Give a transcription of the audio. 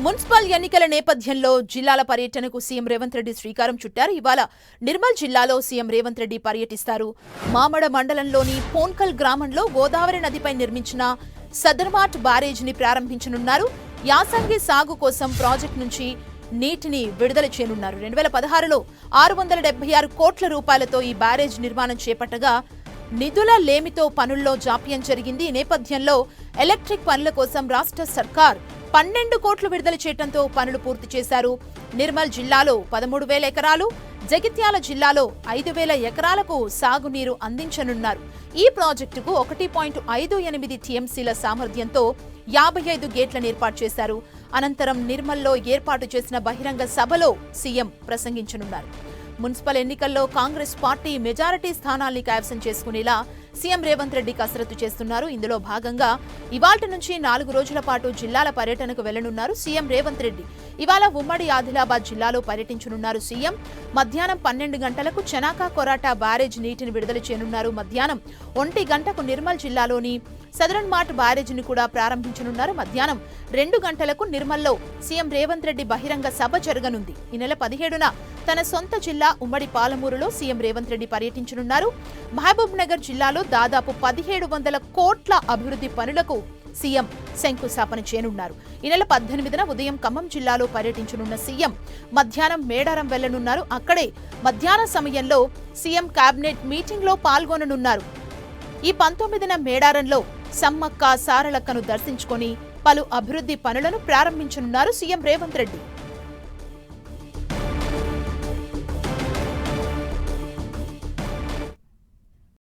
Municipal ఎన్నికల నేపథ్యంలో జిల్లాల పర్యటనకు సీఎం రేవంత్ రెడ్డి శ్రీకారం చుట్టారు. ఇవాళ నిర్మల్ జిల్లాలో సీఎం రేవంత్ రెడ్డి పర్యటిస్తారు. మామడ మండలంలోని పోన్కల్ గ్రామంలో గోదావరి నదిపై నిర్మించిన సదర్మాట్ బ్యారేజీని ప్రారంభించనున్నారు. యాసంగి సాగు కోసం ప్రాజెక్టు నుంచి నీటిని విడుదల చేయనున్నారు. 2016లో 676 కోట్ల రూపాయలతో ఈ బ్యారేజ్ నిర్మాణం చేపట్టగా నిధుల లేమితో పనుల్లో జాప్యం జరిగింది. ఈ నేపథ్యంలో ఎలక్ట్రిక్ పనుల కోసం రాష్ట్ర సర్కార్ 12 కోట్లు విడుదల చేయడంతో పనులు పూర్తి చేశారు. నిర్మల్ జిల్లాలో 13,000 ఎకరాలు, జగిత్యాల జిల్లాలో 5,000 ఎకరాలకు సాగునీరు అందించనున్నారు. ఈ ప్రాజెక్టుకు 1.58 టీఎంసీల సామర్థ్యంతో 55 గేట్లను ఏర్పాటు చేశారు. అనంతరం నిర్మల్లో ఏర్పాటు చేసిన బహిరంగ సభలో సీఎం ప్రసంగించనున్నారు. మున్సిపల్ ఎన్నికల్లో కాంగ్రెస్ పార్టీ మెజారిటీ స్థానాల్ని కైవసం చేసుకునేలా సీఎం రేవంత్ రెడ్డి కసరత్తు చేస్తున్నారు. ఇందులో భాగంగా ఇవాళ్టి నుంచి 4 రోజుల పాటు జిల్లాల పర్యటనకు వెళ్లనున్నారు సీఎం రేవంత్ రెడ్డి. ఇవాళ ఉమ్మడి ఆదిలాబాద్ జిల్లాలో పర్యటించనున్నారు సీఎం. మధ్యాహ్నం 12 గంటలకు చెనాకా కొరాటా బ్యారేజ్ నీటిని విడుదల చేయనున్నారు. మధ్యాహ్నం 1 గంటకు నిర్మల్ జిల్లాలోని సదరన్ మార్ట్ బ్యారేజీని కూడా ప్రారంభించనున్నారు. మధ్యాహ్నం 2 గంటలకు నిర్మల్లో సీఎం రేవంత్ రెడ్డి బహిరంగ సభ జరగనుంది. ఈ నెల 17న తన సొంత జిల్లా ఉమ్మడి పాలమూరులో సీఎం రేవంత్ రెడ్డి పర్యటించనున్నారు. మహబూబ్ నగర్ జిల్లాలో దాదాపు 1700 కోట్ల అభివృద్ధి పనులకు సీఎం శంకుస్థాపన చేయనున్నారు. ఈ నెల 18న ఉదయం ఖమ్మం జిల్లాలో పర్యటించనున్న సీఎం మధ్యాహ్నం మేడారం వెళ్లనున్నారు. అక్కడే మధ్యాహ్న సమయంలో సీఎం కేబినెట్ మీటింగ్ లో పాల్గొననున్నారు. ఈ 19న మేడారంలో సమ్మక్క సారలక్కను దర్శించుకొని పలు అభివృద్ధి పనులను ప్రారంభించనున్నారు సీఎం రేవంత్ రెడ్డి.